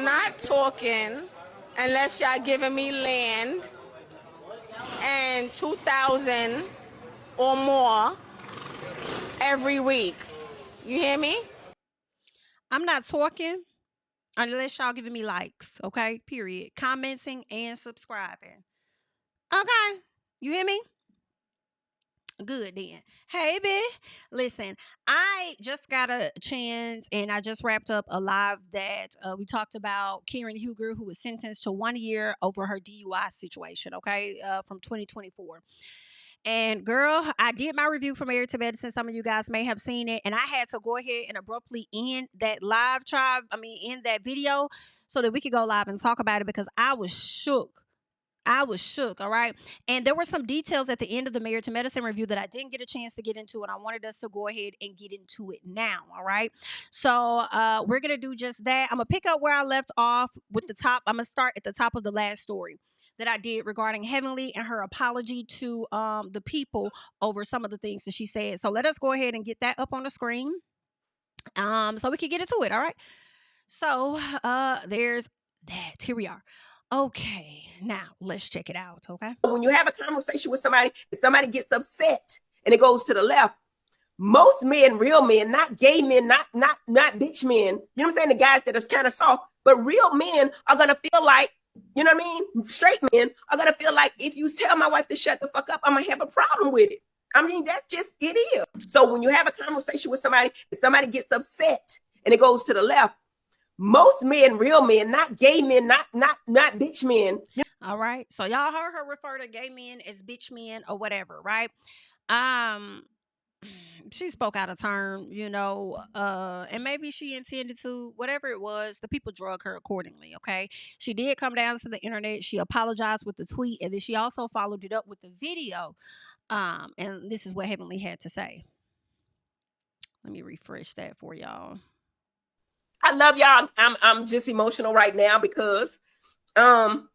Not talking unless y'all giving me land and 2,000 or more every week. You hear me? I'm not talking unless y'all giving me likes, okay? Period. Commenting and subscribing. Okay. You hear me? Good then. Hey, B. Listen, I just got a chance and I just wrapped up a live that we talked about Karen Huger, who was sentenced to 1 year over her DUI situation, okay, from 2024. And girl, I did my review for Married to Medicine. Some of you guys may have seen it. And I had to go ahead and abruptly end that end that video so that we could go live and talk about it because I was shook. All right. And there were some details at the end of the Married to Medicine review that I didn't get a chance to get into, and I wanted us to go ahead and get into it now. All right. So we're going to do just that. I'm going to pick up where I left off with the top. I'm going to start at the top of the last story that I did regarding Heavenly and her apology to the people over some of the things that she said. So let us go ahead and get that up on the screen so we can get into it. All right. So there's that. Here we are. Okay, now let's check it out, okay? When you have a conversation with somebody and somebody gets upset and it goes to the left, most men, real men, not gay men, not bitch men, you know what I'm saying? The guys that are kind of soft, but real men are going to feel like, you know what I mean? Straight men are going to feel like if you tell my wife to shut the fuck up, I'm going to have a problem with it. I mean, that's just, it is. So when you have a conversation with somebody and somebody gets upset and it goes to the left, most men, real men, not gay men, not bitch men. All right. So y'all heard her refer to gay men as bitch men or whatever, right? She spoke out of turn, you know, and maybe she intended to, whatever it was, the people drug her accordingly, okay? She did come down to the internet. She apologized with the tweet, and then she also followed it up with the video. And this is what Heavenly had to say. Let me refresh that for y'all. I love y'all. I'm just emotional right now because, and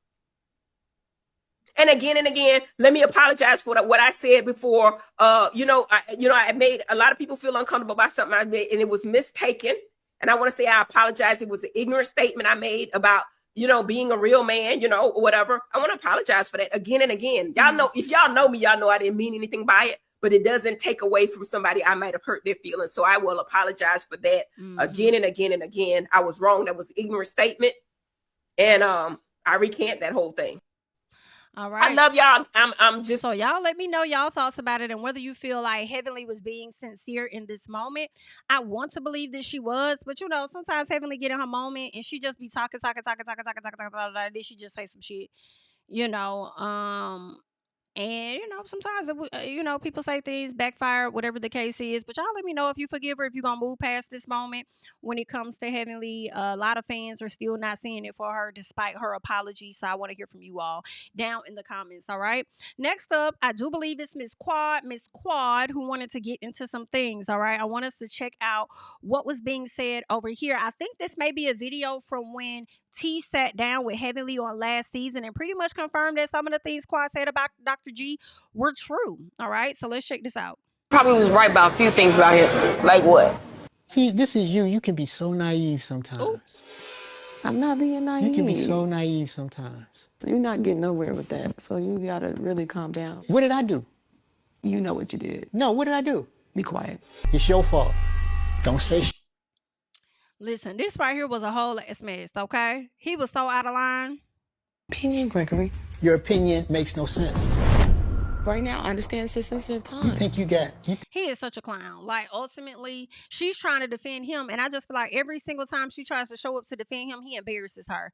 again, let me apologize for what I said before. I made a lot of people feel uncomfortable about something I made, and it was mistaken. And I want to say I apologize. It was an ignorant statement I made about, being a real man, or whatever. I want to apologize for that again and again. Y'all know, if y'all know me, y'all know I didn't mean anything by it. But it doesn't take away from somebody I might have hurt their feelings. So I will apologize for that again and again and again. I was wrong. That was an ignorant statement. And I recant that whole thing. All right. I love y'all. I'm just. So y'all let me know y'all thoughts about it and whether you feel like Heavenly was being sincere in this moment. I want to believe that she was, but sometimes Heavenly get in her moment and she just be talking, then she just say some shit, And, sometimes, people say things backfire, whatever the case is. But y'all let me know if you forgive her, if you're going to move past this moment when it comes to Heavenly. A lot of fans are still not seeing it for her despite her apology. So I want to hear from you all down in the comments. All right. Next up, I do believe it's Miss Quad, who wanted to get into some things. All right. I want us to check out what was being said over here. I think this may be a video from when T sat down with Heavenly on last season and pretty much confirmed that some of the things Quad said about Dr. G were true. All right, so let's check this out. Probably was right about a few things about him. Like what? See, this is you. You can be so naive sometimes. Ooh. I'm not being naive. You can be so naive sometimes. You're not getting nowhere with that, so you gotta really calm down. What did I do? You know what you did. No, what did I do? Be quiet. It's your fault. Don't say shit. Listen, this right here was a whole ass mess, okay? He was so out of line. Opinion, Gregory. Your opinion makes no sense. Right now, I understand it's a sensitive time. You think he is such a clown. Like, ultimately, she's trying to defend him, and I just feel like every single time she tries to show up to defend him, he embarrasses her.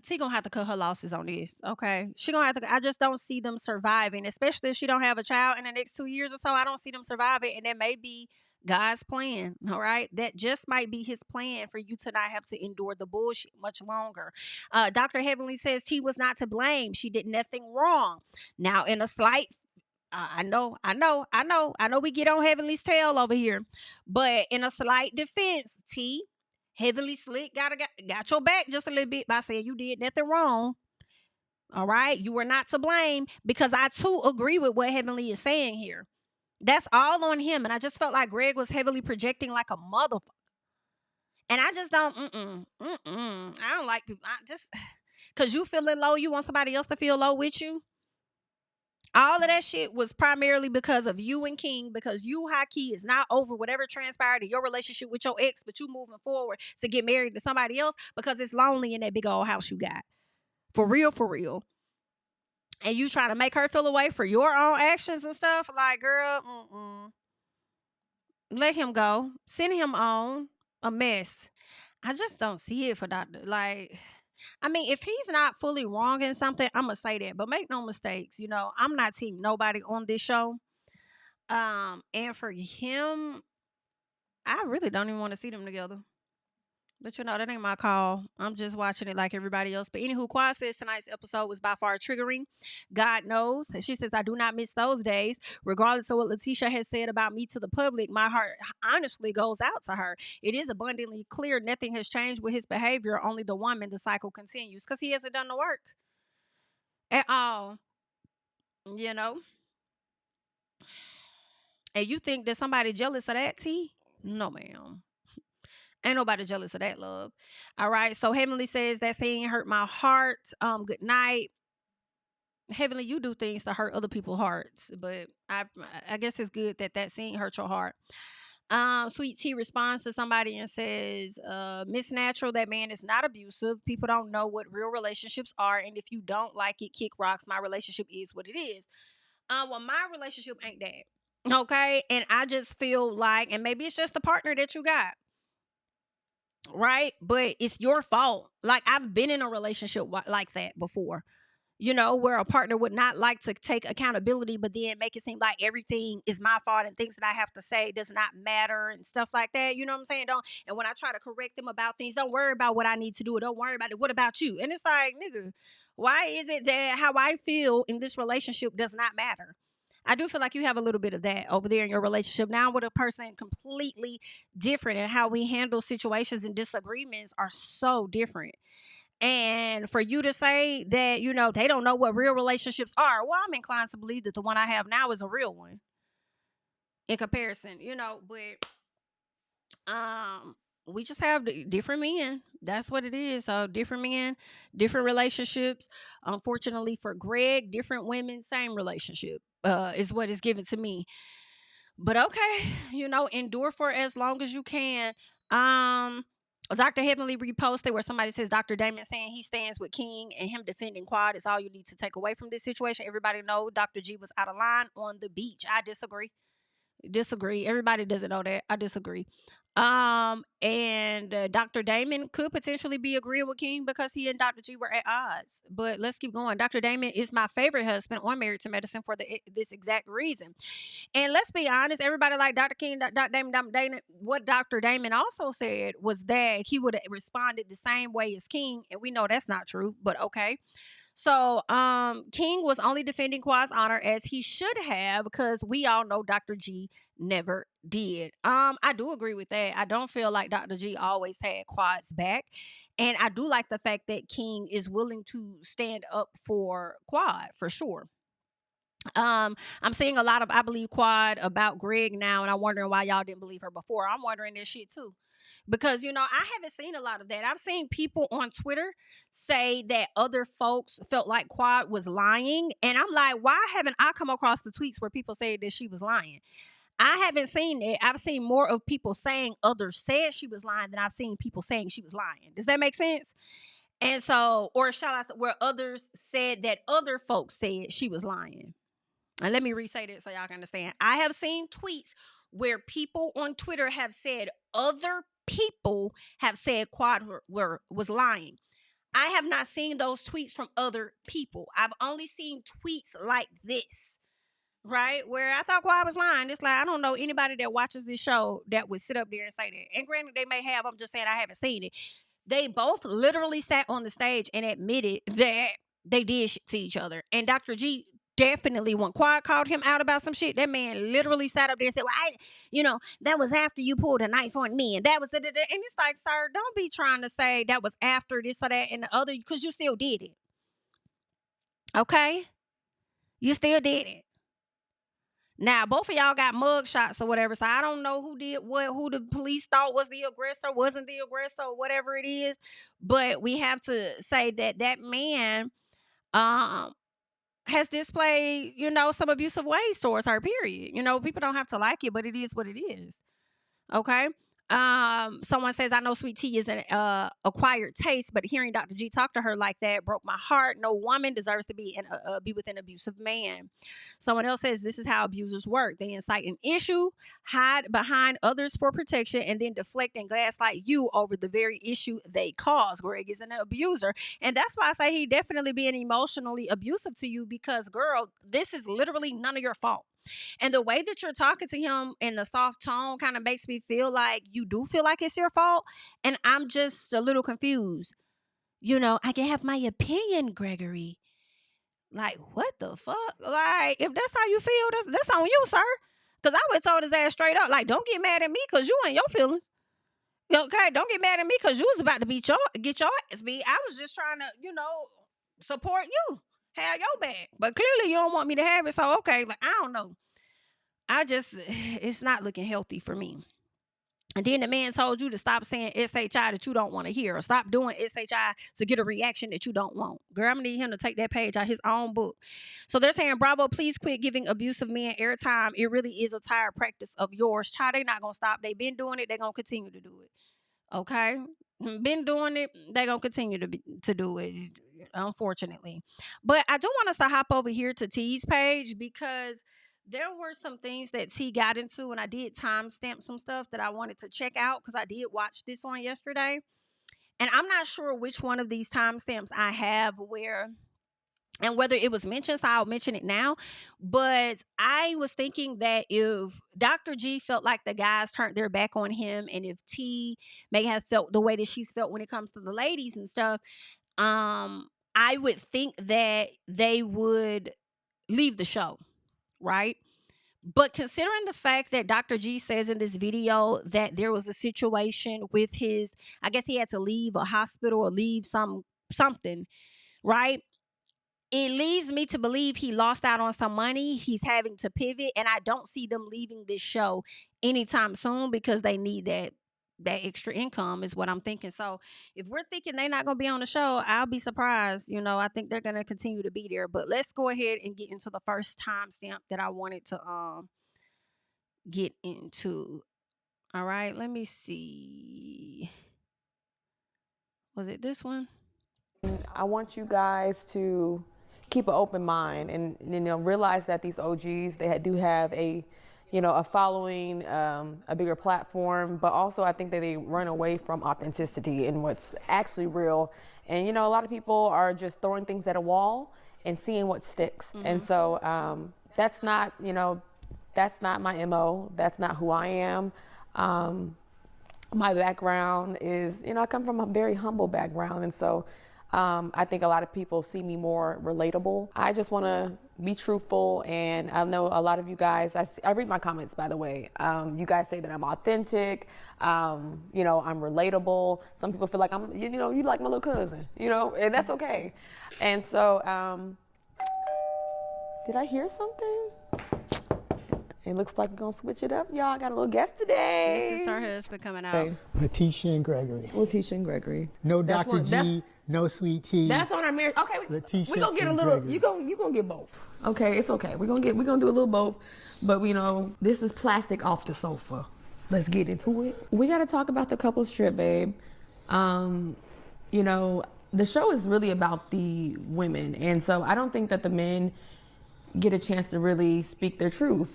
T gonna have to cut her losses on this, okay? She gonna have to. I just don't see them surviving, especially if she don't have a child in the next 2 years or so. I don't see them surviving, and that may be God's plan, all right? That just might be his plan for you to not have to endure the bullshit much longer. Dr. Heavenly says T was not to blame. She did nothing wrong. Now, in a slight, I know we get on Heavenly's tail over here, but in a slight defense, T, Heavenly Slick got your back just a little bit by saying you did nothing wrong. All right. You were not to blame, because I too agree with what Heavenly is saying here. That's all on him. And I just felt like Greg was heavily projecting like a motherfucker. And I just don't, I don't like people. I just, because you feeling low, you want somebody else to feel low with you. All of that shit was primarily because of you and King, because you, high key, is not over whatever transpired in your relationship with your ex, but you moving forward to get married to somebody else because it's lonely in that big old house you got. For real, for real. And you trying to make her feel away for your own actions and stuff. Like, girl, let him go. Send him on a mess. I just don't see it for Dr. Like, I mean, if he's not fully wrong in something, I'm going to say that. But make no mistakes. You know, I'm not team nobody on this show. And for him, I really don't even want to see them together. But you know, that ain't my call. I'm just watching it like everybody else. But anywho, Quad says tonight's episode was by far triggering. God knows. She says, I do not miss those days. Regardless of what Letitia has said about me to the public, my heart honestly goes out to her. It is abundantly clear nothing has changed with his behavior. Only the woman, the cycle continues. Because he hasn't done the work at all. You know? And you think that somebody jealous of that, T? No, ma'am. Ain't nobody jealous of that, love. All right. So Heavenly says that scene hurt my heart. Good night. Heavenly, you do things to hurt other people's hearts, but I guess it's good that scene hurt your heart. Sweet Tea responds to somebody and says, Miss Natural, that man is not abusive. People don't know what real relationships are, and if you don't like it, kick rocks. My relationship is what it is. Well, my relationship ain't that. Okay. And I just feel like, and maybe it's just the partner that you got. Right? But it's your fault. Like, I've been in a relationship like that before, you know, where a partner would not like to take accountability, but then make it seem like everything is my fault and things that I have to say does not matter and stuff like that. You know what I'm saying? And when I try to correct them about things, don't worry about what I need to do. Don't worry about it. What about you? And it's like, nigga, why is it that how I feel in this relationship does not matter? I do feel like you have a little bit of that over there in your relationship. Now with a person completely different, and how we handle situations and disagreements are so different. And for you to say that, you know, they don't know what real relationships are, well, I'm inclined to believe that the one I have now is a real one in comparison, you know, but we just have different men. That's what it is. So different men, different relationships. Unfortunately for Greg, different women, same relationship is what is given to me. But okay, you know, endure for as long as you can. Dr. Heavenly reposted where somebody says Dr. Damon saying he stands with King and him defending Quad is all you need to take away from this situation. Everybody know Dr. G was out of line on the beach. I disagree. Everybody doesn't know that. I disagree. And Dr. Damon could potentially be agreeing with King because he and Dr. G were at odds. But let's keep going. Dr. Damon is my favorite husband on Married to Medicine for this exact reason. And let's be honest, everybody like Dr. King, Dr. Damon, what Dr. Damon also said was that he would have responded the same way as King. And we know that's not true, but okay. So King was only defending Quad's honor as he should have, because we all know Dr. G never did. I do agree with that. I don't feel like Dr. G always had Quad's back. And I do like the fact that King is willing to stand up for Quad for sure. I'm seeing a lot of I believe Quad about Greg now, and I'm wondering why y'all didn't believe her before. I'm wondering this shit too. Because, you know, I haven't seen a lot of that. I've seen people on Twitter say that other folks felt like Quad was lying. And I'm like, why haven't I come across the tweets where people say that she was lying? I haven't seen it. I've seen more of people saying others said she was lying than I've seen people saying she was lying. Does that make sense? And so, or shall I say, where others said that other folks said she was lying. And let me re-say this so y'all can understand. I have seen tweets where people on Twitter have said other people have said Quad was lying. I have not seen those tweets from other people. I've only seen tweets like this, right? Where I thought Quad was lying. It's like, I don't know anybody that watches this show that would sit up there and say that. And granted, they may have. I'm just saying I haven't seen it. They both literally sat on the stage and admitted that they did shit to each other. And Dr. G definitely, when Quad called him out about some shit, that man literally sat up there and said, well, that was after you pulled a knife on me. And that was, and it's like, sir, don't be trying to say that was after this or that and the other, because you still did it. Okay? You still did it. Now, both of y'all got mug shots or whatever, so I don't know who did what, who the police thought was the aggressor, wasn't the aggressor, or whatever it is. But we have to say that that man has displayed, some abusive ways towards her, period. People don't have to like it, but it is what it is. Okay. Someone says, I know sweet tea is an acquired taste, but hearing Dr. G talk to her like that broke my heart. No woman deserves to be with an abusive man. Someone else says, this is how abusers work. They incite an issue, hide behind others for protection, and then deflect and gaslight you over the very issue they cause. Greg is an abuser. And that's why I say he definitely being emotionally abusive to you, because, girl, this is literally none of your fault. And the way that you're talking to him in the soft tone kind of makes me feel like you do feel like it's your fault. And I'm just a little confused. I can have my opinion, Gregory. Like, what the fuck? Like, if that's how you feel, that's on you, sir. Because I would told his ass straight up, like, don't get mad at me because you ain't your feelings. Okay, don't get mad at me because you was about to get your ass beat. I was just trying to, support you. Have your back, but clearly you don't want me to have it. So okay, like, I don't know. It's not looking healthy for me. And then the man told you to stop saying SHI that you don't want to hear, or stop doing SHI to get a reaction that you don't want. Girl, I'm gonna need him to take that page out of his own book. So they're saying, bravo, please quit giving abusive men airtime. It really is a tired practice of yours. Child, they're not gonna stop. They've been doing it. They're gonna continue to do it. Okay, been doing it. They're gonna continue to do it, unfortunately. But I do want us to hop over here to T's page, because there were some things that T got into, and I did timestamp some stuff that I wanted to check out because I did watch this on yesterday. And I'm not sure which one of these timestamps I have and whether it was mentioned, so I'll mention it now. But I was thinking that if Dr. G felt like the guys turned their back on him, and if T may have felt the way that she's felt when it comes to the ladies and stuff, I would think that they would leave the show, right? But considering the fact that Dr. G says in this video that there was a situation with I guess he had to leave a hospital or leave something, right? It leaves me to believe he lost out on some money. He's having to pivot, and I don't see them leaving this show anytime soon because they need that extra income is what I'm thinking. So if we're thinking they're not going to be on the show, I'll be surprised. I think they're going to continue to be there. But let's go ahead and get into the first timestamp that I wanted to get into. All right, let me see. Was it this one? I want you guys to keep an open mind and realize that these OGs, they do have a following, a bigger platform, but also I think that they run away from authenticity and what's actually real. And a lot of people are just throwing things at a wall and seeing what sticks. Mm-hmm. And so that's not my MO. That's not who I am. My background is, I come from a very humble background, and so I think a lot of people see me more relatable. I just want to be truthful, and I know a lot of you guys, I read my comments, by the way. You guys say that I'm authentic, I'm relatable. Some people feel like I'm, you like my little cousin, and that's okay. And so, did I hear something? It looks like we're going to switch it up, y'all. I got a little guest today. This is her husband coming out. Hey. Letitia and Gregory. Letitia and Gregory. No Dr. G, no sweet tea. That's on our marriage. Okay, Letitia we're gonna get a little. You gonna get both. Okay, it's okay. We're gonna do a little both. But this is plastic off the sofa. Let's get into it. We gotta talk about the couples trip, babe. The show is really about the women, and so I don't think that the men get a chance to really speak their truth.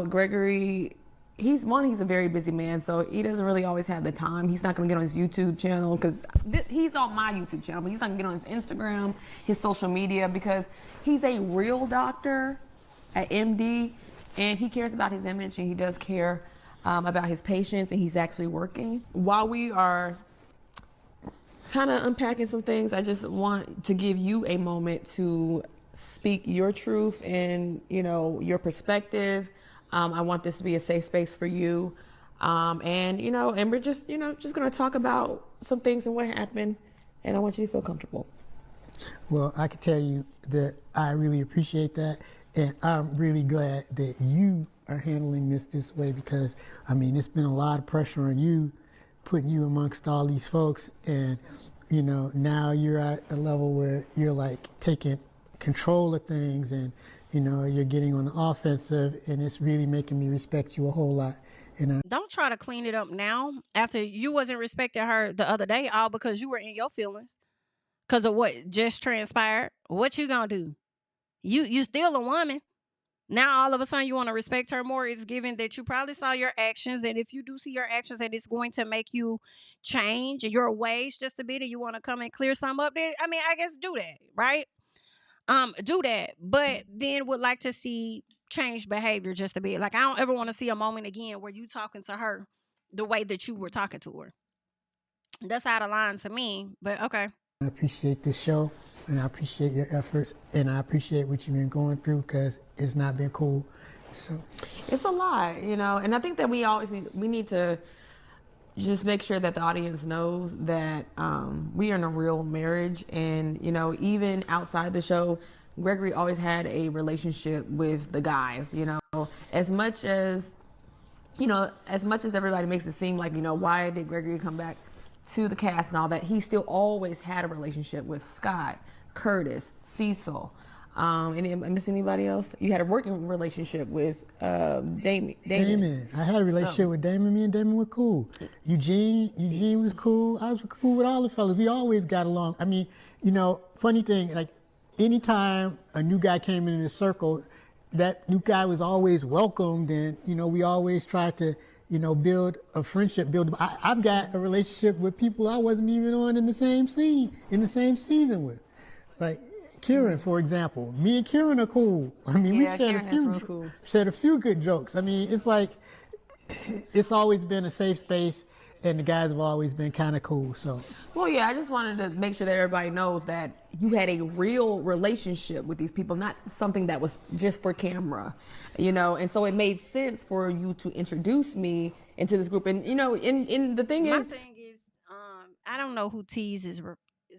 Gregory, he's a very busy man, so he doesn't really always have the time. He's not going to get on his YouTube channel because he's on my YouTube channel, but he's not going to get on his Instagram, his social media, because he's a real doctor at MD, and he cares about his image, and he does care about his patients, and he's actually working. While we are kind of unpacking some things, I just want to give you a moment to speak your truth and your perspective. I want this to be a safe space for you, and we're just gonna talk about some things and what happened, and I want you to feel comfortable. Well, I can tell you that I really appreciate that, And I'm really glad that you are handling this way, because, I mean, it's been a lot of pressure on you, putting you amongst all these folks. And, you know, now you're at a level where you're like taking control of things, and, you know, you're getting on the offensive, and it's really making me respect you a whole lot. And Don't try to clean it up now after you wasn't respecting her the other day, all because you were in your feelings because of what just transpired. What you gonna do? You still a woman. Now all of a sudden you want to respect her more. It's given that you probably saw your actions, and if you do see your actions and it's going to make you change your ways just a bit, and you want to come and clear some up, then I mean, I guess do that, right? Do that, but then would like to see change behavior just a bit. Like, I don't ever want to see a moment again where you talking to her the way that you were talking to her. That's out of line to me, but okay. I appreciate this show, and I appreciate your efforts, and I appreciate what you've been going through, because it's not been cool. So it's a lot, you know, and I think that we need to just make sure that the audience knows that we are in a real marriage. And, you know, even outside the show, Gregory always had a relationship with the guys, you know, as much as everybody makes it seem like, you know, why did Gregory come back to the cast and all that, he still always had a relationship with Scott, Curtis, Cecil. Miss anybody else? You had a working relationship with Damon. I had a relationship with Damon. Me and Damon were cool. Eugene was cool. I was cool with all the fellas. We always got along. I mean, you know, funny thing, like anytime a new guy came into the circle, that new guy was always welcomed, and, you know, we always tried to, you know, build a friendship. I've got a relationship with people I wasn't even on in the same scene, in the same season with. Like Kieran, for example. Me and Kieran are cool. I mean, we shared a few good jokes. I mean, it's like, it's always been a safe space, and the guys have always been kind of cool. So, well, yeah, I just wanted to make sure that everybody knows that you had a real relationship with these people, not something that was just for camera, you know. And so it made sense for you to introduce me into this group. And, you know, the thing is, I don't know who Tease is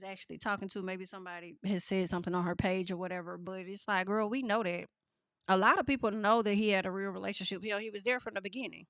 actually talking to. Maybe somebody has said something on her page or whatever, but it's like, girl, we know that. A lot of people know that he had a real relationship. You know, he was there from the beginning.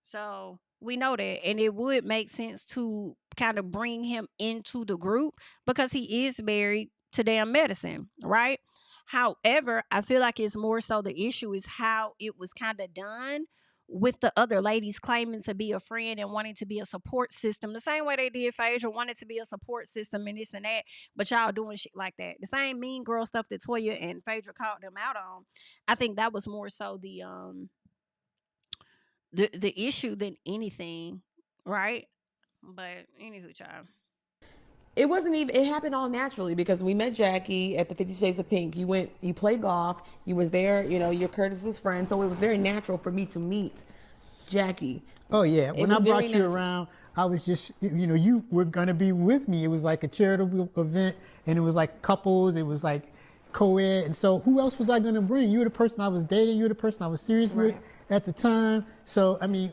So we know that. And it would make sense to kind of bring him into the group because he is married to damn medicine, right? However, I feel like it's more so the issue is how it was kind of done, with the other ladies claiming to be a friend and wanting to be a support system, the same way they did Phaedra wanted to be a support system and this and that, but y'all doing shit like that. The same mean girl stuff that Toya and Phaedra called them out on. I think that was more so the issue than anything, right? But anywho, child. It wasn't even, it happened all naturally because we met Jackie at the 50 Shades of Pink. You played golf, you was there, you know, you're Curtis's friend. So it was very natural for me to meet Jackie. Oh yeah, when I brought you around, I was just, you know, you were gonna be with me. It was like a charitable event, and it was like couples, it was like co-ed. And so who else was I gonna bring? You were the person I was dating, you were the person I was serious with at the time. So, I mean,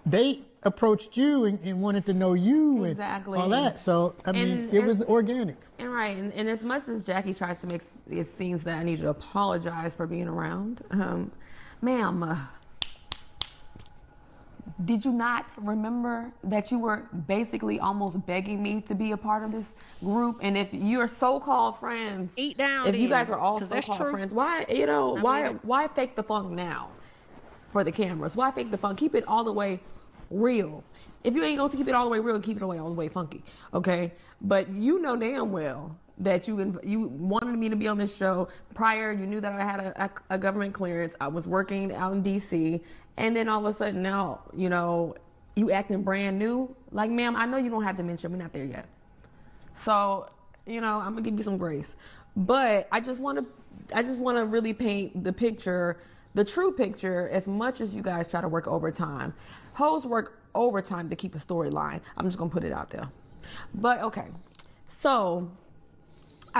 they approached you and wanted to know you and all that. So, I mean, it was organic. And right. And as much as Jackie tries to make it seems that I need to apologize for being around, ma'am, did you not remember that you were basically almost begging me to be a part of this group? And if you're so-called friends, eat down. If you guys are all so-called friends, why, you know, why fake the funk now for the cameras? Why fake the funk? Keep it all the way real. If you ain't going to keep it all the way real, keep it all the way funky, okay? But you know damn well that you wanted me to be on this show. Prior, you knew that I had a government clearance. I was working out in D.C. And then all of a sudden now, you know, you acting brand new. Like, ma'am, I know you don't have dementia. We're not there yet. So, you know, I'm going to give you some grace. But I just want to really paint the picture, the true picture, as much as you guys try to work overtime. Hoes work overtime to keep a storyline. I'm just going to put it out there. But, okay. So,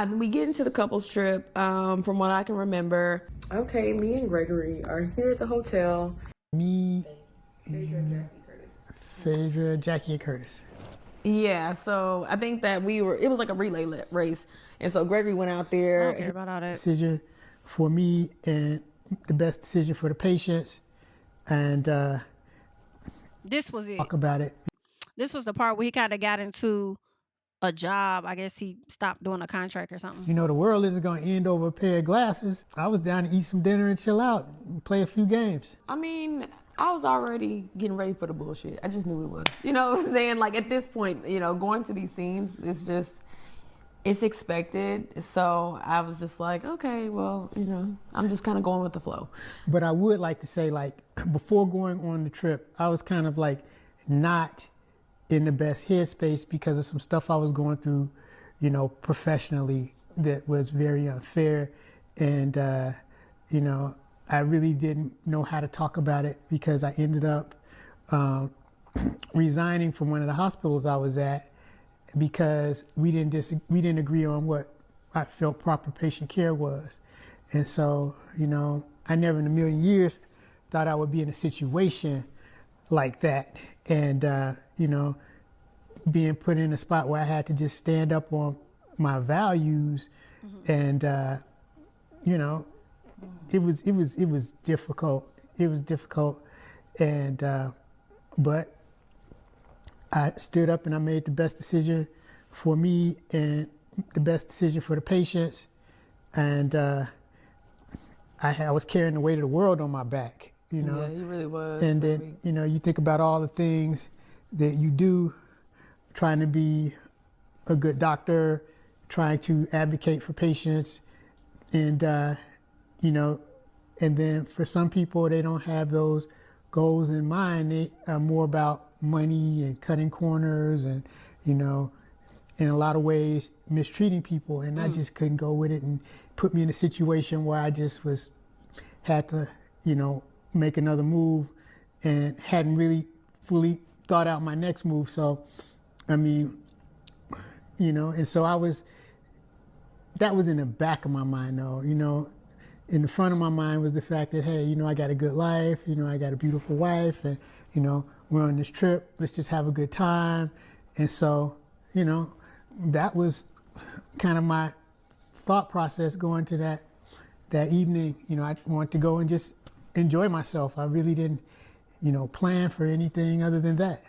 we get into the couples trip, from what I can remember. Okay, me and Gregory are here at the hotel. Me, Phaedra, Jackie, and Curtis. Yeah, so I think that it was like a relay race. And so Gregory went out there. I don't care about all that. Sidora for me and the best decision for the patients. And This was it. talk about it. This was the part where he kind of got into a job. I guess he stopped doing a contract or something. You know, the world isn't going to end over a pair of glasses. I was down to eat some dinner and chill out and play a few games. I mean, I was already getting ready for the bullshit. I just knew it was. You know what I'm saying? Like, at this point, you know, going to these scenes, it's expected. So I was just like, okay, well, you know, I'm just kind of going with the flow. But I would like to say, like, before going on the trip, I was kind of like not in the best headspace because of some stuff I was going through, you know, professionally that was very unfair. And, you know, I really didn't know how to talk about it because I ended up resigning from one of the hospitals I was at because we didn't agree on what I felt proper patient care was. And so, you know, I never in a million years thought I would be in a situation like that. And, you know, being put in a spot where I had to just stand up on my values. And, you know, it was difficult. It was difficult. And, but I stood up and I made the best decision for me and the best decision for the patients. And, I was carrying the weight of the world on my back, you know. Yeah, he really was. And then, you know, you think about all the things that you do, trying to be a good doctor, trying to advocate for patients, and, you know, and then for some people, they don't have those goals in mind. They are more about money and cutting corners and, you know, in a lot of ways, mistreating people. And I just couldn't go with it, and put me in a situation where I just had to, you know, make another move and hadn't really fully thought out my next move. So, I mean, you know, and so that was in the back of my mind though, you know. In the front of my mind was the fact that, hey, you know, I got a good life, you know, I got a beautiful wife, and, you know, we're on this trip, let's just have a good time. And so, you know, that was kind of my thought process going to that evening. You know, I wanted to go and just enjoy myself. I really didn't, you know, plan for anything other than that.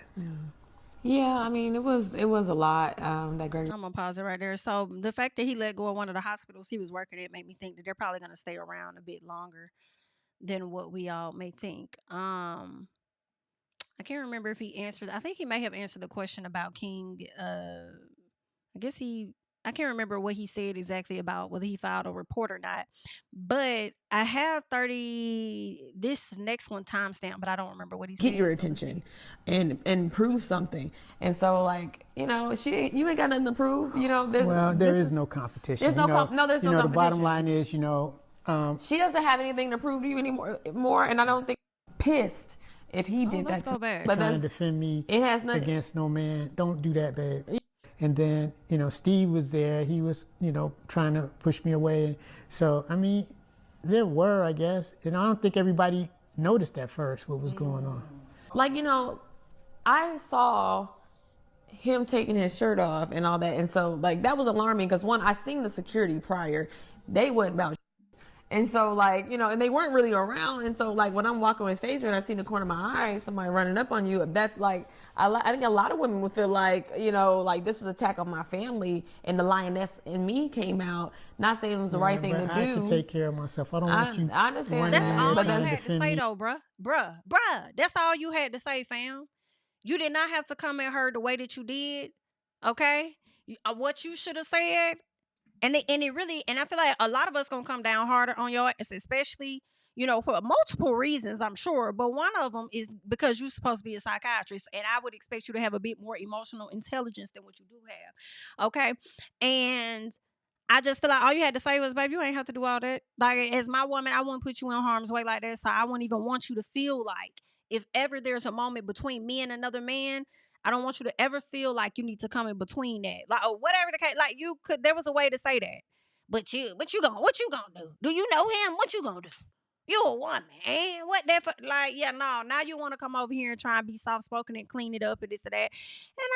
Yeah, I mean, it was a lot that Greg. I'm gonna pause it right there. So the fact that he let go of one of the hospitals he was working at made me think that they're probably gonna stay around a bit longer than what we all may think. I can't remember if he answered. I think he may have answered the question about King. I can't remember what he said exactly about whether he filed a report or not. But I have this next one timestamp, but I don't remember what he said. Get your attention and prove something. And so, like, you know, you ain't got nothing to prove. You know, there is no competition. There's no competition. The bottom line is, you know, she doesn't have anything to prove to you anymore. And I don't think pissed if he did that. Let's go back. But trying to defend me against no man. Don't do that, babe. And then, you know, Steve was there. He was, you know, trying to push me away. So, I mean, there were, I guess. And I don't think everybody noticed at first what was going on. Like, you know, I saw him taking his shirt off and all that. And so, like, that was alarming because, one, I seen the security prior. They wasn't about shit. And so, like, you know, and they weren't really around. And so, like, when I'm walking with Phaedra and I see in the corner of my eye somebody running up on you, that's like, I think a lot of women would feel like, you know, like, this is an attack on my family. And the lioness in me came out. Not saying it was the right thing to do. I can take care of myself. I don't want you. I understand. That's all you trying to had to defend say, me. though, bruh. That's all you had to say, fam. You did not have to come at her the way that you did. Okay, what you should have said. And it really, and I feel like a lot of us gonna come down harder on your ass, especially, you know, for multiple reasons, I'm sure. But one of them is because you're supposed to be a psychiatrist, and I would expect you to have a bit more emotional intelligence than what you do have. Okay, and I just feel like all you had to say was, baby, you ain't have to do all that. Like, as my woman, I wouldn't put you in harm's way like that. So I wouldn't even want you to feel like if ever there's a moment between me and another man, I don't want you to ever feel like you need to come in between that. Like, or whatever the case, like, you could, there was a way to say that. What you gonna do? Do you know him? What you gonna do? You a woman, eh? What that for? Like, yeah, no, now you want to come over here and try and be soft spoken and clean it up and this and that. And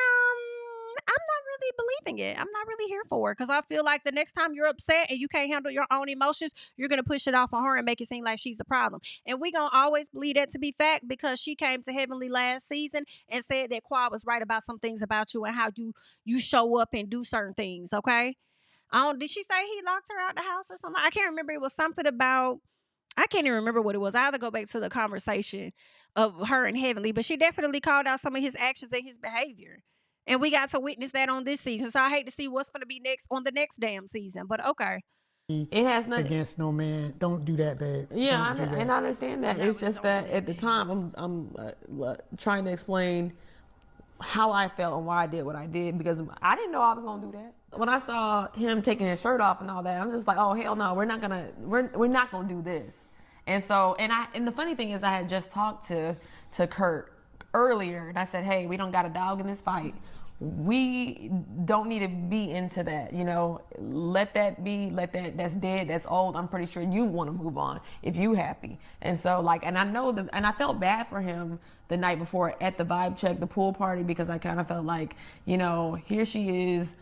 I'm not really believing it. I'm not really here for it because I feel like the next time you're upset and you can't handle your own emotions, you're going to push it off on her and make it seem like she's the problem. And we're going to always believe that to be fact because she came to Heavenly last season and said that Quad was right about some things about you and how you show up and do certain things, okay? Did she say he locked her out the house or something? I can't remember. It was something about, I can't even remember what it was. I have to go back to the conversation of her and Heavenly, but she definitely called out some of his actions and his behavior. And we got to witness that on this season. So I hate to see what's going to be next on the next damn season. But okay. It has nothing against no man. Don't do that, babe. Yeah, and I understand that. It's just that at the time, I'm trying to explain how I felt and why I did what I did because I didn't know I was gonna do that. When I saw him taking his shirt off and all that, I'm just like, oh hell no, we're not gonna do this. And so, and the funny thing is, I had just talked to Kurt earlier, and I said, hey, we don't got a dog in this fight. We don't need to be into that, you know. Let that be. That's dead. That's old. I'm pretty sure you want to move on if you happy. And so, like, and I know that, and I felt bad for him the night before at the vibe check, the pool party, because I kind of felt like, you know, here she is,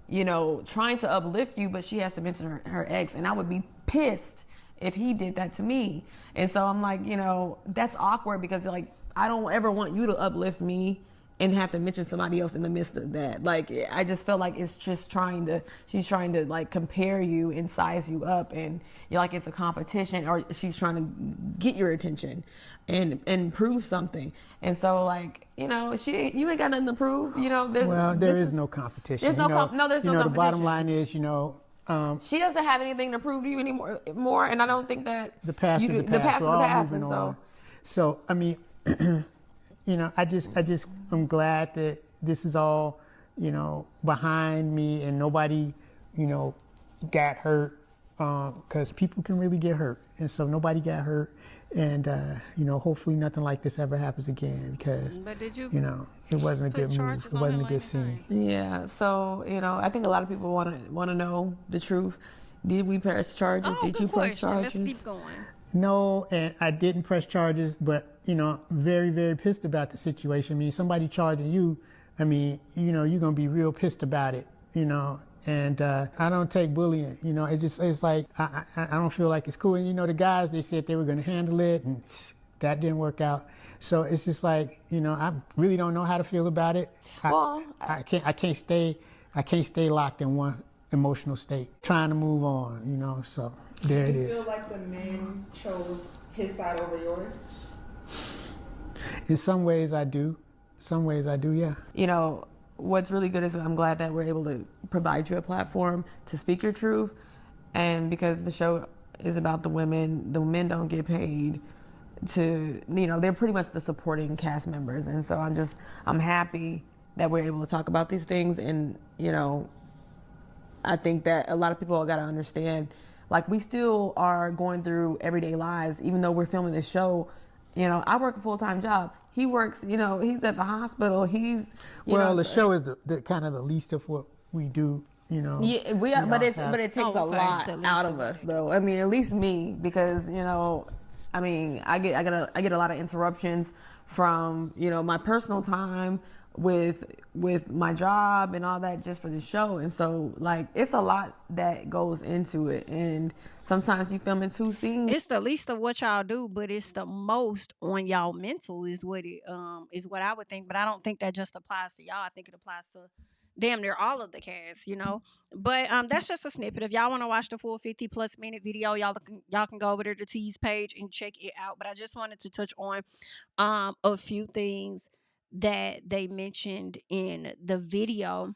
you know, trying to uplift you, but she has to mention her ex, and I would be pissed if he did that to me. And so I'm like, you know, that's awkward because like I don't ever want you to uplift me and have to mention somebody else in the midst of that. Like, I just felt like it's just she's trying to like compare you and size you up, and you're like it's a competition, or she's trying to get your attention and prove something. And so like, you know, you ain't got nothing to prove, you know. There is no competition. There's no competition. The bottom line is, you know, she doesn't have anything to prove to you anymore, and I don't think that the past is the past. The past is the past, and so I mean, you know, I'm glad that this is all, you know, behind me and nobody, you know, got hurt, because people can really get hurt, and so nobody got hurt, and you know, hopefully nothing like this ever happens again because, but did you know, it wasn't a good move, it wasn't a good scene. Yeah, so you know, I think a lot of people want to know the truth. Did we press charges? Did you press charges? Let's keep going. No, and I didn't press charges, but, you know, very, very pissed about the situation. I mean, somebody charging you, I mean, you know, you're going to be real pissed about it, you know, and I don't take bullying, you know, it's like, I don't feel like it's cool. And, you know, the guys, they said they were going to handle it, and that didn't work out. So it's just like, you know, I really don't know how to feel about it. I can't stay locked in one emotional state, trying to move on, you know, so. There it is. Do you feel like the men chose his side over yours? In some ways I do. Yeah. You know, what's really good is I'm glad that we're able to provide you a platform to speak your truth. And because the show is about the men don't get paid to, you know, they're pretty much the supporting cast members. And so I'm happy that we're able to talk about these things. And, you know, I think that a lot of people got to understand, like, we still are going through everyday lives, even though we're filming this show. You know, I work a full-time job. He works, you know, he's at the hospital. The show is the kind of the least of what we do, you know. Yeah, but it takes a lot out of us, though. I mean, at least me, because, you know, I mean, I get a lot of interruptions from, you know, my personal time with my job and all that just for the show. And so like it's a lot that goes into it, and sometimes you film in 2 scenes. It's the least of what y'all do, but it's the most on y'all mental is what I would think. But I don't think that just applies to y'all. I think it applies to damn near all of the cast, you know. But that's just a snippet. If y'all want to watch the full 50+ minute video, y'all can go over to the Tease page and check it out. But I just wanted to touch on a few things that they mentioned in the video.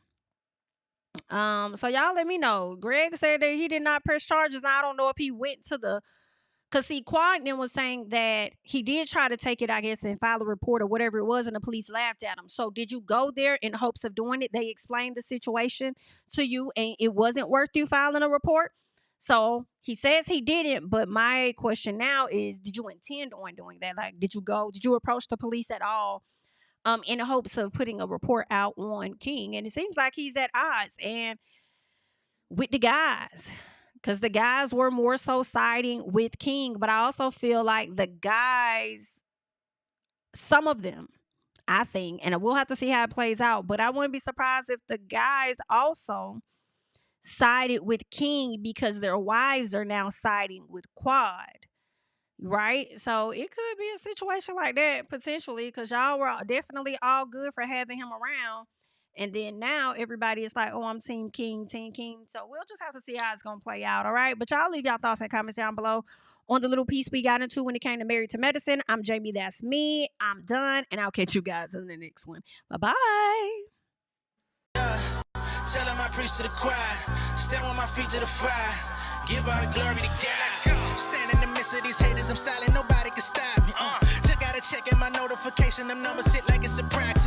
So y'all let me know. Greg said that he did not press charges. Now I don't know if he went to because see, Quadden was saying that he did try to take it, I guess, and file a report or whatever it was, and the police laughed at him. So did you go there in hopes of doing it? They explained the situation to you and it wasn't worth you filing a report? So he says he didn't, but my question now is, did you intend on doing that? Like, did you approach the police at all in the hopes of putting a report out on King? And it seems like he's at odds and with the guys, because the guys were more so siding with King. But I also feel like the guys, some of them, I think. And we'll have to see how it plays out. But I wouldn't be surprised if the guys also sided with King because their wives are now siding with Quad. Right? So it could be a situation like that potentially because y'all were definitely all good for having him around. And then now everybody is like, oh, I'm Team King, Team King. So we'll just have to see how it's going to play out. All right. But y'all leave y'all thoughts and comments down below on the little piece we got into when it came to Married to Medicine. I'm Jami, that's me. I'm done. And I'll catch you guys in the next one. Bye-bye. Tell him I preach to the choir. Stand on my feet to the fire. Give all the glory to God. Stand in the midst of these haters. I'm silent. Nobody can stop me. Just gotta check in my notification. Them numbers hit like it's a practice.